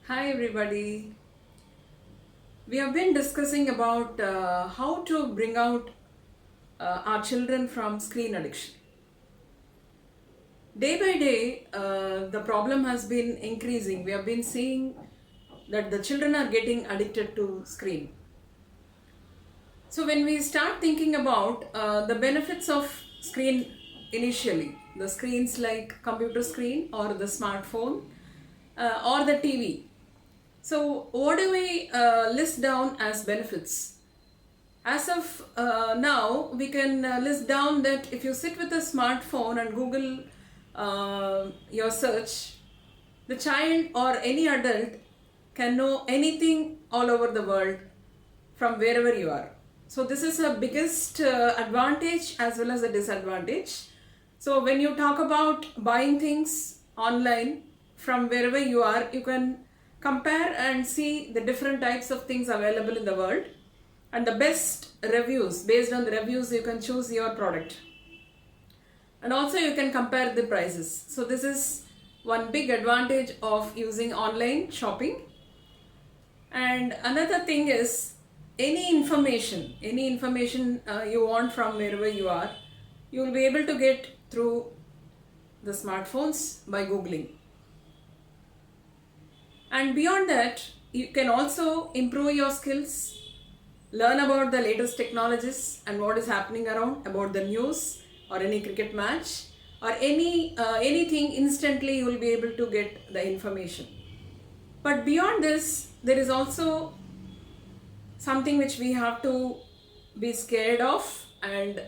Hi everybody. We have been discussing about how to bring out our children from screen addiction. Day by day, the problem has been increasing. We have been seeing that the children are getting addicted to screen. So when we start thinking about the benefits of screen initially, the screens like computer screen or the smartphone or the TV. So what do we list down as benefits? As of now, we can list down that if you sit with a smartphone and Google your search, the child or any adult can know anything all over the world from wherever you are. So this is a biggest advantage as well as a disadvantage. So when you talk about buying things online from wherever you are, you can compare and see the different types of things available in the world and the best reviews. Based on the reviews, you can choose your product, and also you can compare the prices. So this is one big advantage of using online shopping. And another thing is any information you want from wherever you are, you will be able to get through the smartphones by googling. And beyond that, you can also improve your skills, learn about the latest technologies and what is happening around, about the news or any cricket match or anything. Instantly you will be able to get the information. But beyond this, there is also something which we have to be scared of and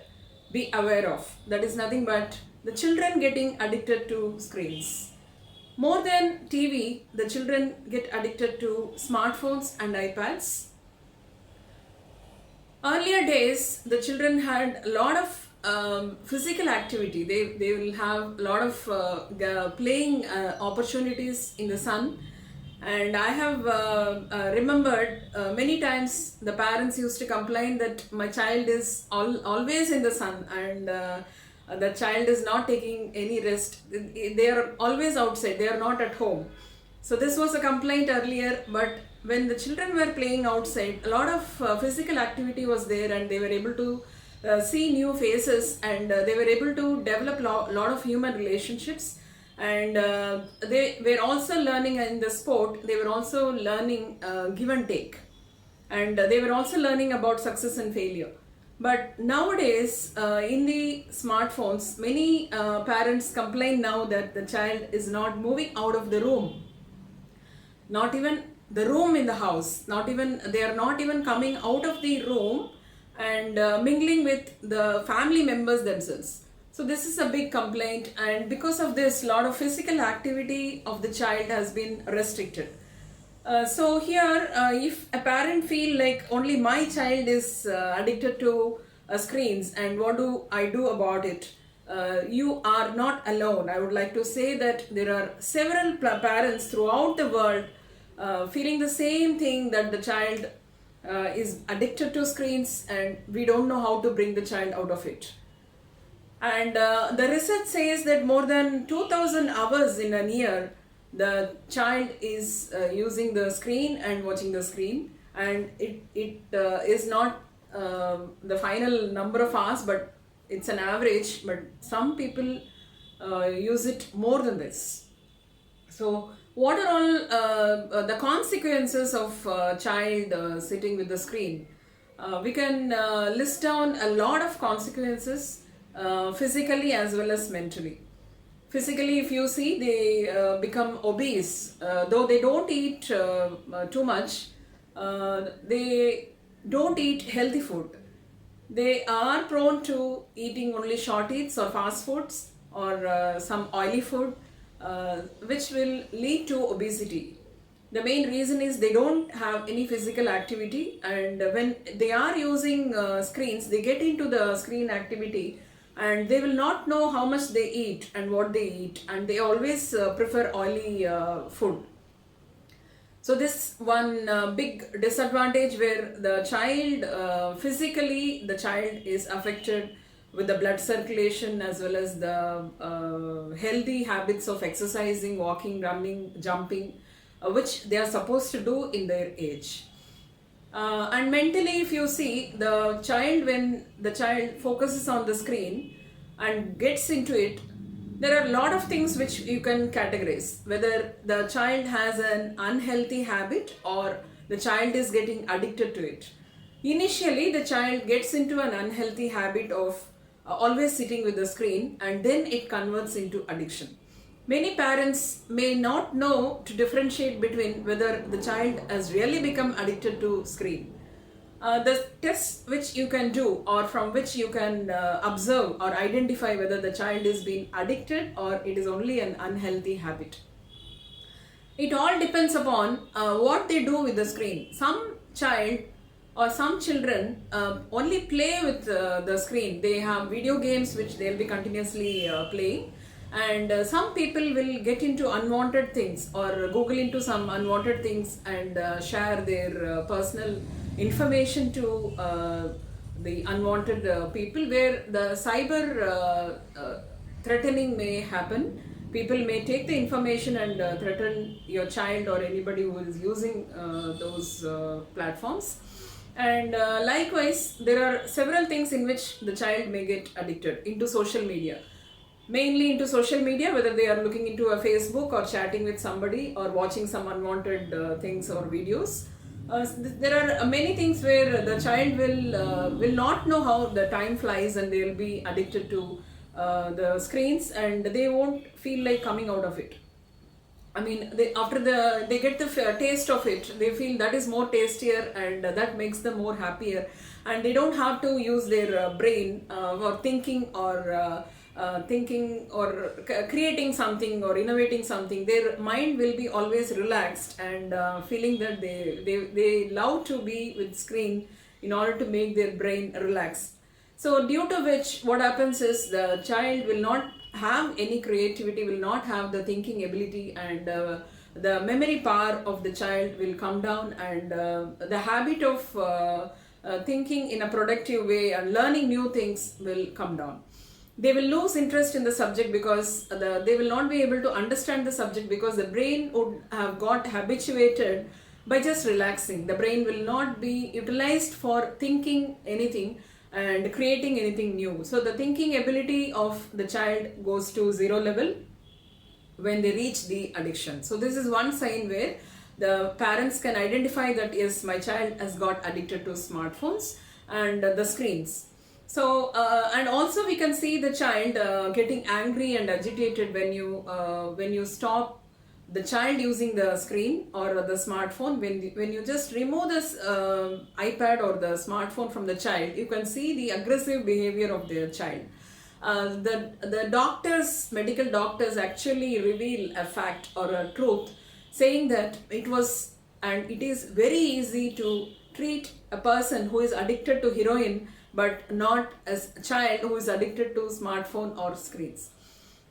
be aware of. That is nothing but the children getting addicted to screens. More than TV, the children get addicted to smartphones and iPads. Earlier days, the children had a lot of physical activity. They will have a lot of playing opportunities in the sun. And I have remembered many times the parents used to complain that my child is always in the sun, and the child is not taking any rest. They are always outside, they are not at home. So this was a complaint earlier, but when the children were playing outside, a lot of physical activity was there, and they were able to see new faces, and they were able to develop lot of human relationships. And they were also learning in the sport. They were also learning give and take, and they were also learning about success and failure. But nowadays, in the smartphones, many parents complain now that the child is not moving out of the room, not even the room in the house, not even, they are not even coming out of the room and mingling with the family members themselves. So this is a big complaint, and because of this, lot of physical activity of the child has been restricted. So here, if a parent feel like only my child is addicted to screens and what do I do about it, you are not alone. I would like to say that there are several parents throughout the world feeling the same thing, that the child is addicted to screens and we don't know how to bring the child out of it. And the research says that more than 2000 hours in a year, the child is using the screen and watching the screen. And it is not the final number of hours, but it's an average. But some people use it more than this. So what are all the consequences of child sitting with the screen? We can list down a lot of consequences, physically as well as mentally. Physically, if you see, they become obese, though they don't eat too much. They don't eat healthy food. They are prone to eating only short eats or fast foods or some oily food, which will lead to obesity. The main reason is they don't have any physical activity, and when they are using screens, they get into the screen activity and they will not know how much they eat and what they eat, and they always prefer oily food. So this one big disadvantage, where the child physically, the child is affected with the blood circulation as well as the healthy habits of exercising, walking, running, jumping. which they are supposed to do in their age. And mentally, if you see the child, when the child focuses on the screen and gets into it, there are a lot of things which you can categorize, whether the child has an unhealthy habit or the child is getting addicted to it. Initially, the child gets into an unhealthy habit of always sitting with the screen, and then it converts into addiction. Many parents may not know to differentiate between whether the child has really become addicted to screen. The tests which you can do, or from which you can observe or identify whether the child is being addicted or it is only an unhealthy habit. It all depends upon what they do with the screen. Some child or some children only play with the screen. They have video games which they'll be continuously playing, and some people will get into unwanted things or Google into some unwanted things and share their personal information to the unwanted people, where the cyber threatening may happen. People may take the information and threaten your child or anybody who is using those platforms. And likewise, there are several things in which the child may get addicted into social media. Mainly into social media, whether they are looking into a Facebook or chatting with somebody or watching some unwanted things or videos. There are many things where the child will not know how the time flies, and they will be addicted to the screens, and they won't feel like coming out of it. I mean, after they get the taste of it, they feel that is more tastier, and that makes them more happier, and they don't have to use their brain for thinking or creating something or innovating something. Their mind will be always relaxed and feeling that they love to be with screen in order to make their brain relax. So due to which, what happens is the child will not have any creativity, will not have the thinking ability, and the memory power of the child will come down, and the habit of thinking in a productive way and learning new things will come down. They will lose interest in the subject because they will not be able to understand the subject, because the brain would have got habituated by just relaxing. The brain will not be utilized for thinking anything and creating anything new. So the thinking ability of the child goes to zero level when they reach the addiction. So this is one sign where the parents can identify that yes, my child has got addicted to smartphones and the screens. So and also we can see the child getting angry and agitated when you stop the child using the screen or the smartphone. When you just remove this iPad or the smartphone from the child, you can see the aggressive behavior of the child. The medical doctors actually reveal a fact or a truth, saying that it is very easy to treat a person who is addicted to heroin, but not as a child who is addicted to smartphone or screens.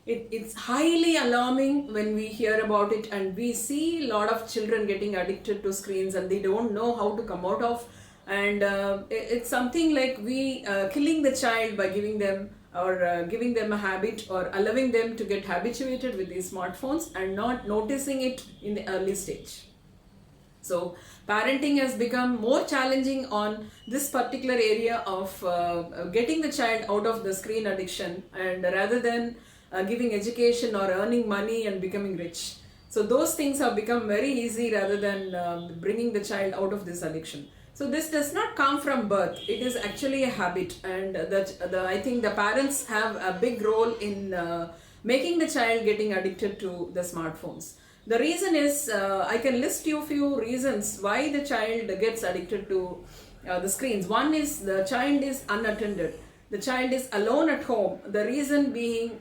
It's highly alarming when we hear about it, and we see a lot of children getting addicted to screens and they don't know how to come out of. And it's something like we killing the child by giving them a habit or allowing them to get habituated with these smartphones and not noticing it in the early stage. So parenting has become more challenging on this particular area of getting the child out of the screen addiction, and rather than giving education or earning money and becoming rich. So those things have become very easy rather than bringing the child out of this addiction. So this does not come from birth. It is actually a habit, and I think the parents have a big role in making the child getting addicted to the smartphones. The reason is, I can list you a few reasons why the child gets addicted to the screens. One is the child is unattended. The child is alone at home. The reason being,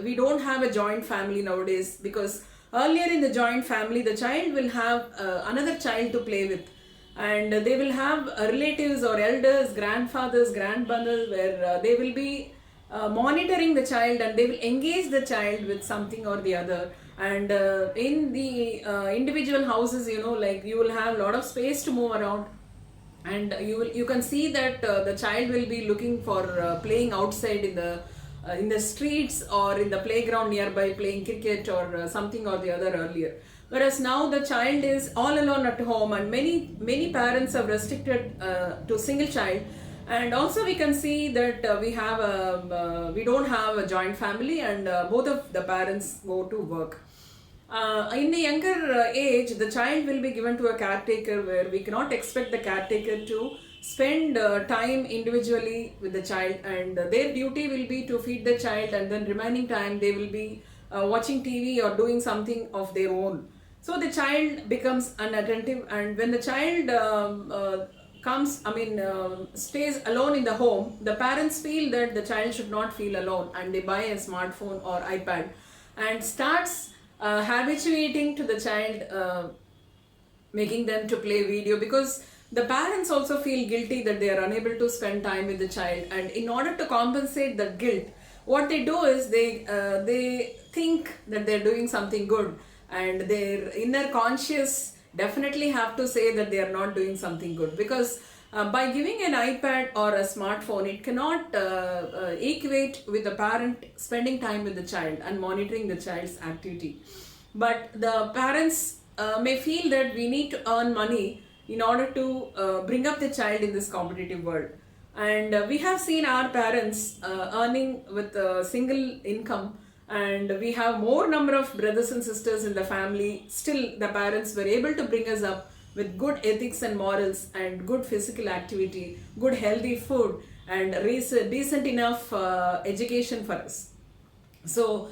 we don't have a joint family nowadays, because earlier in the joint family, the child will have another child to play with, and they will have relatives or elders, grandfathers, grandmothers, where they will be monitoring the child, and they will engage the child with something or the other. And in the individual houses, like you will have a lot of space to move around, and you can see that the child will be looking for playing outside in the streets or in the playground nearby, playing cricket or something or the other earlier. whereas now the child is all alone at home, and many parents have restricted to single child. And also we can see that we don't have a joint family, and both of the parents go to work. In a younger age, the child will be given to a caretaker, where we cannot expect the caretaker to spend time individually with the child, and their duty will be to feed the child, and then remaining time they will be watching TV or doing something of their own. So the child becomes unattentive, and when the child stays alone in the home, the parents feel that the child should not feel alone, and they buy a smartphone or iPad and starts habituating to the child, making them to play video, because the parents also feel guilty that they are unable to spend time with the child. And in order to compensate that guilt, what they do is they think that they're doing something good, and their inner conscious definitely have to say that they are not doing something good, because by giving an iPad or a smartphone, it cannot equate with the parent spending time with the child and monitoring the child's activity. But the parents may feel that we need to earn money in order to bring up the child in this competitive world. And we have seen our parents earning with a single income, and we have more number of brothers and sisters in the family. Still, the parents were able to bring us up with good ethics and morals, and good physical activity, good healthy food, and decent enough education for us. So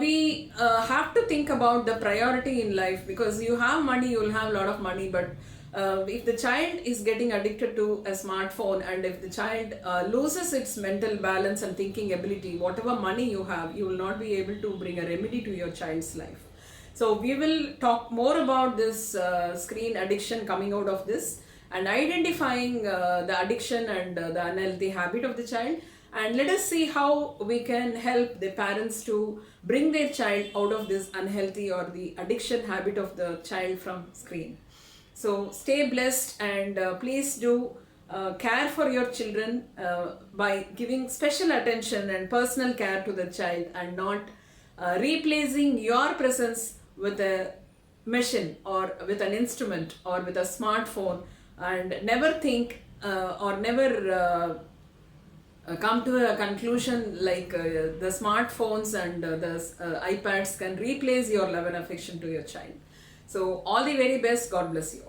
we have to think about the priority in life, because you have money, you will have a lot of money, but if the child is getting addicted to a smartphone, and if the child loses its mental balance and thinking ability, whatever money you have, you will not be able to bring a remedy to your child's life. So we will talk more about this screen addiction coming out of this, and identifying the addiction and the unhealthy habit of the child. And let us see how we can help the parents to bring their child out of this unhealthy or the addiction habit of the child from screen. So stay blessed, and please do care for your children by giving special attention and personal care to the child, and not replacing your presence with a machine or with an instrument or with a smartphone. And never think or never come to a conclusion like the smartphones and the iPads can replace your love and affection to your child. So all the very best. God bless you.